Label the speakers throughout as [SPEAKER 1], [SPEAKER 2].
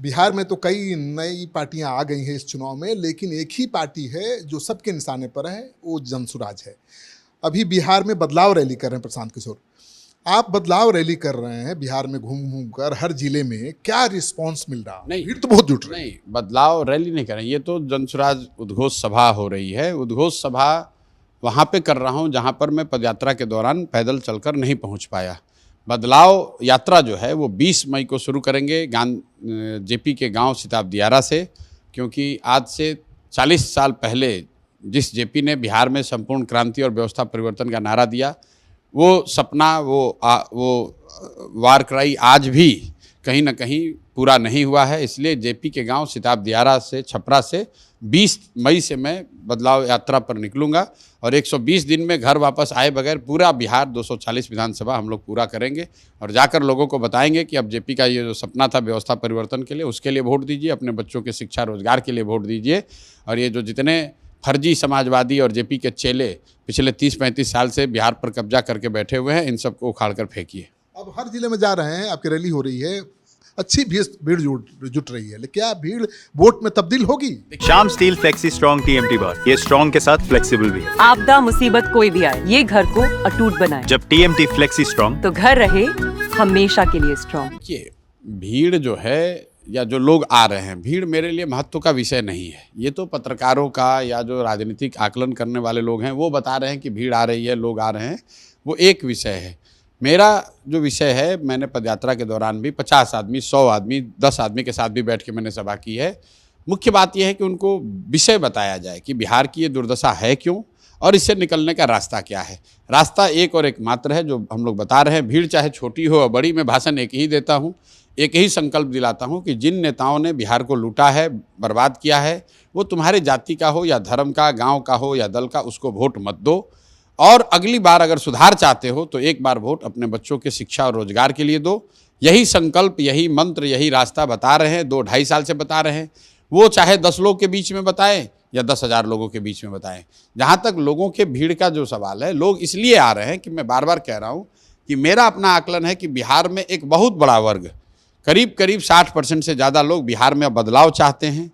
[SPEAKER 1] बिहार में तो कई नई पार्टियां आ गई हैं इस चुनाव में, लेकिन एक ही पार्टी है जो सबके निशाने पर है, वो जनसुराज है। अभी बिहार में बदलाव रैली कर रहे हैं प्रशांत किशोर, आप बदलाव रैली कर रहे हैं बिहार में घूम घूम कर हर जिले में, क्या रिस्पांस मिल रहा है?
[SPEAKER 2] नहीं,
[SPEAKER 1] भीड़ तो बहुत जुट रही है।
[SPEAKER 2] नहीं, बदलाव रैली नहीं कर रहे, ये तो जनसुराज उद्घोष सभा हो रही है। उद्घोष सभा वहाँ पे कर रहा हूँ जहाँ पर मैं पदयात्रा के दौरान पैदल चलकर नहीं पहुँच पाया। बदलाव यात्रा जो है वो 20 मई को शुरू करेंगे जेपी के गांव सिताब दियारा से, क्योंकि आज से 40 साल पहले जिस जेपी ने बिहार में संपूर्ण क्रांति और व्यवस्था परिवर्तन का नारा दिया, वो सपना वो वार क्राई आज भी कहीं ना कहीं पूरा नहीं हुआ है। इसलिए जेपी के गांव सिताब दियारा से, छपरा से 20 मई से मैं बदलाव यात्रा पर निकलूंगा और 120 दिन में घर वापस आए बगैर पूरा बिहार 240 विधानसभा हम लोग पूरा करेंगे और जाकर लोगों को बताएंगे कि अब जेपी का ये जो सपना था व्यवस्था परिवर्तन के लिए, उसके लिए वोट दीजिए, अपने बच्चों के शिक्षा रोजगार के लिए वोट दीजिए। और ये जो जितने फर्जी समाजवादी और जेपी के चेले पिछले 30-35 साल से बिहार पर कब्जा करके बैठे हुए हैं, इन सबको उखाड़ कर फेंकिए।
[SPEAKER 1] अब हर जिले में जा रहे हैं, आपकी रैली हो रही है, अच्छी भीड़ जुट रही है, लेकिन क्या भीड़ वोट में तब्दील होगी?
[SPEAKER 3] Shyam steel flexi strong TMT बार, ये स्ट्रॉन्ग के साथ फ्लेक्सिबल भी है।
[SPEAKER 4] आपदा मुसीबत कोई भी आए, ये घर को अटूट बनाए।
[SPEAKER 3] जब टीएमटी फ्लेक्सी स्ट्रॉन्ग,
[SPEAKER 4] तो घर रहे हमेशा के लिए स्ट्रॉन्ग।
[SPEAKER 2] ये भीड़ जो है या जो लोग आ रहे हैं, भीड़ मेरे लिए महत्व का विषय नहीं है। ये तो पत्रकारों का या जो राजनीतिक आकलन करने वाले लोग हैं वो बता रहे हैं कि भीड़ आ रही है, लोग आ रहे हैं, वो एक विषय है। मेरा जो विषय है, मैंने पदयात्रा के दौरान भी 50 आदमी, 100 आदमी, 10 आदमी के साथ भी बैठ के मैंने सभा की है। मुख्य बात यह है कि उनको विषय बताया जाए कि बिहार की ये दुर्दशा है क्यों और इससे निकलने का रास्ता क्या है। रास्ता एक और एक मात्र है जो हम लोग बता रहे हैं। भीड़ चाहे छोटी हो या बड़ी, मैं भाषण एक ही देता हूँ, एक ही संकल्प दिलाता हूँ कि जिन नेताओं ने बिहार को लूटा है, बर्बाद किया है, वो तुम्हारे जाति का हो या धर्म का, गाँव का हो या दल का, उसको वोट मत दो। और अगली बार अगर सुधार चाहते हो तो एक बार वोट अपने बच्चों के शिक्षा और रोजगार के लिए दो। यही संकल्प, यही मंत्र, यही रास्ता बता रहे हैं, 2-2.5 साल से बता रहे हैं। वो चाहे 10 लोग के बीच में बताएं या 10,000 लोगों के बीच में बताएं। जहाँ तक लोगों के भीड़ का जो सवाल है, लोग इसलिए आ रहे हैं कि मैं बार बार कह रहा हूँ कि मेरा अपना आकलन है कि बिहार में एक बहुत बड़ा वर्ग, करीब 60% से ज़्यादा लोग बिहार में बदलाव चाहते हैं।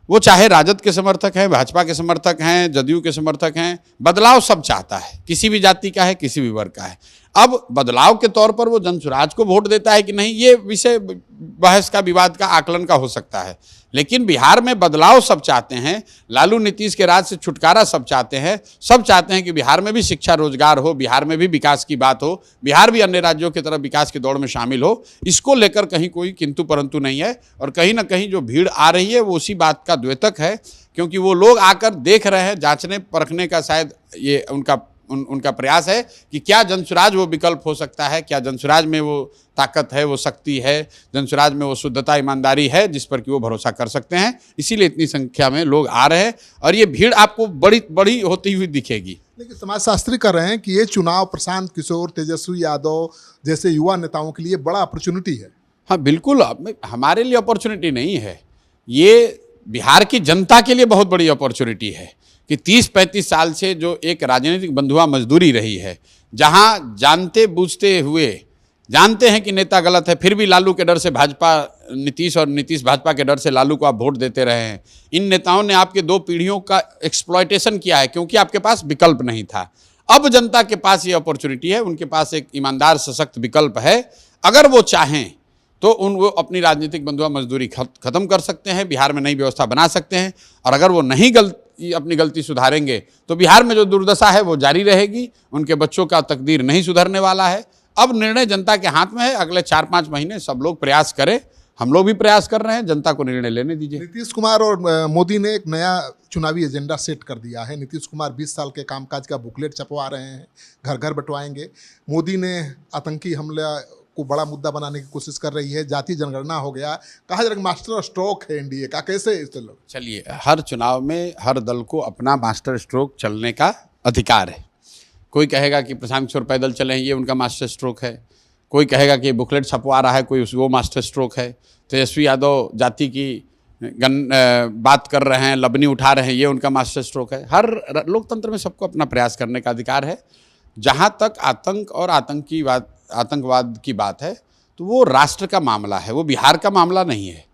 [SPEAKER 2] वो चाहे राजद के समर्थक हैं, भाजपा के समर्थक हैं, जदयू के समर्थक हैं, बदलाव सब चाहता है, किसी भी जाति का है, किसी भी वर्ग का है। अब बदलाव के तौर पर वो जनसुराज को वोट देता है कि नहीं, ये विषय बहस का, विवाद का, आकलन का हो सकता है। लेकिन बिहार में बदलाव सब चाहते हैं, लालू नीतीश के राज से छुटकारा सब चाहते हैं। सब चाहते हैं कि बिहार में भी शिक्षा रोजगार हो, बिहार में भी विकास की बात हो, बिहार भी अन्य राज्यों की तरह विकास की दौड़ में शामिल हो। इसको लेकर कहीं कोई किंतु परंतु नहीं है। और कहीं ना कहीं जो भीड़ आ रही है वो उसी बात का द्योतक है, क्योंकि वो लोग आकर देख रहे हैं, जांचने परखने का शायद ये उनका प्रयास है कि क्या जनसुराज वो विकल्प हो सकता है, क्या जनसुराज में वो ताकत है, वो शक्ति है, जनसुराज में वो शुद्धता, ईमानदारी है जिस पर कि वो भरोसा कर सकते हैं। इसीलिए इतनी संख्या में लोग आ रहे हैं और ये भीड़ आपको बड़ी बड़ी होती हुई दिखेगी।
[SPEAKER 1] लेकिन समाजशास्त्री कर रहे हैं कि ये चुनाव प्रशांत किशोर, तेजस्वी यादव जैसे युवा नेताओं के लिए बड़ा अपॉर्चुनिटी है।
[SPEAKER 2] हाँ बिल्कुल, हमारे लिए अपॉर्चुनिटी नहीं है, ये बिहार की जनता के लिए बहुत बड़ी अपॉर्चुनिटी है कि 30-35 साल से जो एक राजनीतिक बंधुआ मजदूरी रही है, जहां जानते बूझते हुए, जानते हैं कि नेता गलत है, फिर भी लालू के डर से भाजपा नीतीश और नीतीश भाजपा के डर से लालू को आप वोट देते रहे हैं। इन नेताओं ने आपके 2 पीढ़ियों का एक्सप्लॉयटेशन किया है क्योंकि आपके पास विकल्प नहीं था। अब जनता के पास ये अपॉर्चुनिटी है, उनके पास एक ईमानदार सशक्त विकल्प है। अगर वो चाहें तो वो अपनी राजनीतिक बंधुआ मजदूरी खत्म कर सकते हैं, बिहार में नई व्यवस्था बना सकते हैं। और अगर वो नहीं अपनी गलती सुधारेंगे तो बिहार में जो दुर्दशा है वो जारी रहेगी, उनके बच्चों का तकदीर नहीं सुधरने वाला है। अब निर्णय जनता के हाथ में है। अगले 4-5 महीने सब लोग प्रयास करें, हम लोग भी प्रयास कर रहे हैं, जनता को निर्णय लेने दीजिए।
[SPEAKER 1] नीतीश कुमार और मोदी ने एक नया चुनावी एजेंडा सेट कर दिया है। नीतीश कुमार 20 साल के कामकाज का बुकलेट छपवा रहे हैं, घर घर बंटवाएंगे। मोदी ने आतंकी हमला को बड़ा मुद्दा बनाने की कोशिश कर रही है, जाति जनगणना हो गया, कहा जा रहा है मास्टर स्ट्रोक है एनडीए का, कैसे इस लोग?
[SPEAKER 2] चलिए, हर चुनाव में हर दल को अपना मास्टर स्ट्रोक चलने का अधिकार है। कोई कहेगा कि प्रशांत किशोर पैदल चले हैं, ये उनका मास्टर स्ट्रोक है। कोई कहेगा कि बुकलेट छपवा रहा है, कोई वो मास्टर स्ट्रोक है। तेजस्वी यादव जाति की बात कर रहे हैं, लबनी उठा रहे हैं, ये उनका मास्टर स्ट्रोक है। हर लोकतंत्र में सबको अपना प्रयास करने का अधिकार है। जहाँ तक आतंक और आतंकवाद की बात है तो वो राष्ट्र का मामला है, वो बिहार का मामला नहीं है।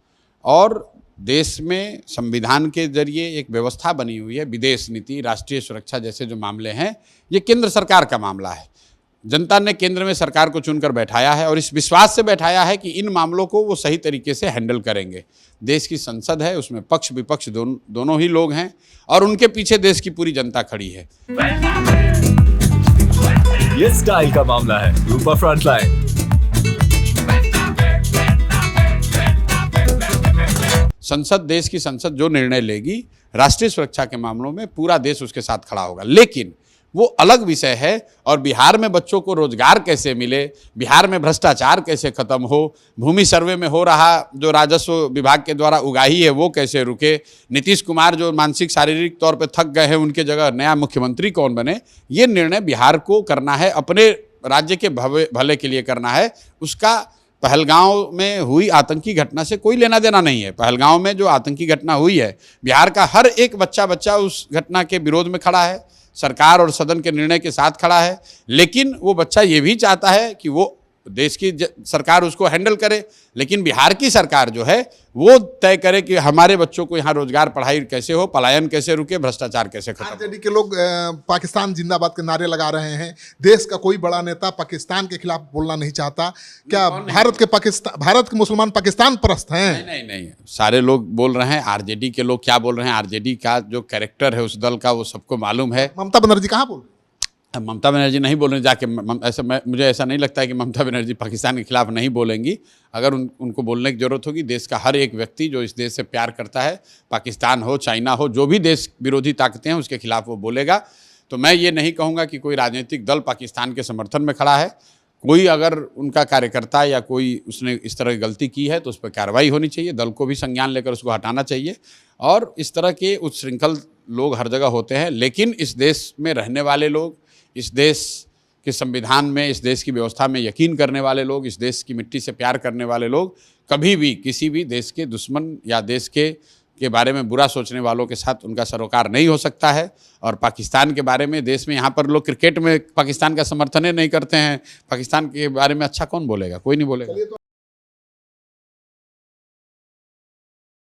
[SPEAKER 2] और देश में संविधान के जरिए एक व्यवस्था बनी हुई है, विदेश नीति, राष्ट्रीय सुरक्षा जैसे जो मामले हैं, ये केंद्र सरकार का मामला है। जनता ने केंद्र में सरकार को चुनकर बैठाया है और इस विश्वास से बैठाया है कि इन मामलों को वो सही तरीके से हैंडल करेंगे। देश की संसद है, उसमें पक्ष विपक्ष दोनों ही लोग हैं और उनके पीछे देश की पूरी जनता खड़ी है।
[SPEAKER 5] ये स्टाइल का मामला है, रूपा फ्रंटलाइन।
[SPEAKER 2] संसद, देश की संसद जो निर्णय लेगी राष्ट्रीय सुरक्षा के मामलों में, पूरा देश उसके साथ खड़ा होगा। लेकिन वो अलग विषय है। और बिहार में बच्चों को रोजगार कैसे मिले, बिहार में भ्रष्टाचार कैसे खत्म हो, भूमि सर्वे में हो रहा जो राजस्व विभाग के द्वारा उगाही है वो कैसे रुके, नीतीश कुमार जो मानसिक शारीरिक तौर पे थक गए हैं उनके जगह नया मुख्यमंत्री कौन बने, ये निर्णय बिहार को करना है, अपने राज्य के भले के लिए करना है। उसका पहलगांव में हुई आतंकी घटना से कोई लेना देना नहीं है। पहलगांव में जो आतंकी घटना हुई है, बिहार का हर एक बच्चा उस घटना के विरोध में खड़ा है, सरकार और सदन के निर्णय के साथ खड़ा है। लेकिन वो बच्चा ये भी चाहता है कि वो देश की सरकार उसको हैंडल करे, लेकिन बिहार की सरकार जो है वो तय करे कि हमारे बच्चों को यहाँ रोजगार, पढ़ाई कैसे हो, पलायन कैसे रुके, भ्रष्टाचार कैसे खत्म हो।
[SPEAKER 1] आरजेडी के लोग पाकिस्तान जिंदाबाद के नारे लगा रहे हैं। देश का कोई बड़ा नेता पाकिस्तान के खिलाफ बोलना नहीं चाहता। क्या भारत के मुसलमान पाकिस्तान परस्त हैं?
[SPEAKER 2] नहीं, सारे लोग बोल रहे हैं। आरजेडी के लोग क्या बोल रहे हैं, आरजेडी का जो कैरेक्टर है उस दल का वो सबको मालूम है।
[SPEAKER 1] ममता बनर्जी कहाँ बोल?
[SPEAKER 2] ममता बनर्जी नहीं बोल रही जाके, मुझे ऐसा नहीं लगता है कि ममता बनर्जी पाकिस्तान के खिलाफ नहीं बोलेंगी। अगर उनको बोलने की ज़रूरत होगी, देश का हर एक व्यक्ति जो इस देश से प्यार करता है, पाकिस्तान हो, चाइना हो, जो भी देश विरोधी ताकतें हैं उसके खिलाफ वो बोलेगा। तो मैं ये नहीं कहूँगा कि कोई राजनीतिक दल पाकिस्तान के समर्थन में खड़ा है। कोई अगर उनका कार्यकर्ता या कोई उसने इस तरह की गलती की है तो उस पर कार्रवाई होनी चाहिए, दल को भी संज्ञान लेकर उसको हटाना चाहिए। और इस तरह के उच्छृंखल लोग हर जगह होते हैं, लेकिन इस देश में रहने वाले लोग, इस देश के संविधान में, इस देश की व्यवस्था में यकीन करने वाले लोग, इस देश की मिट्टी से प्यार करने वाले लोग कभी भी किसी भी देश के दुश्मन या देश के बारे में बुरा सोचने वालों के साथ उनका सरोकार नहीं हो सकता है। और पाकिस्तान के बारे में देश में यहाँ पर लोग क्रिकेट में पाकिस्तान का समर्थन नहीं करते हैं, पाकिस्तान के बारे में अच्छा कौन बोलेगा? कोई नहीं बोलेगा।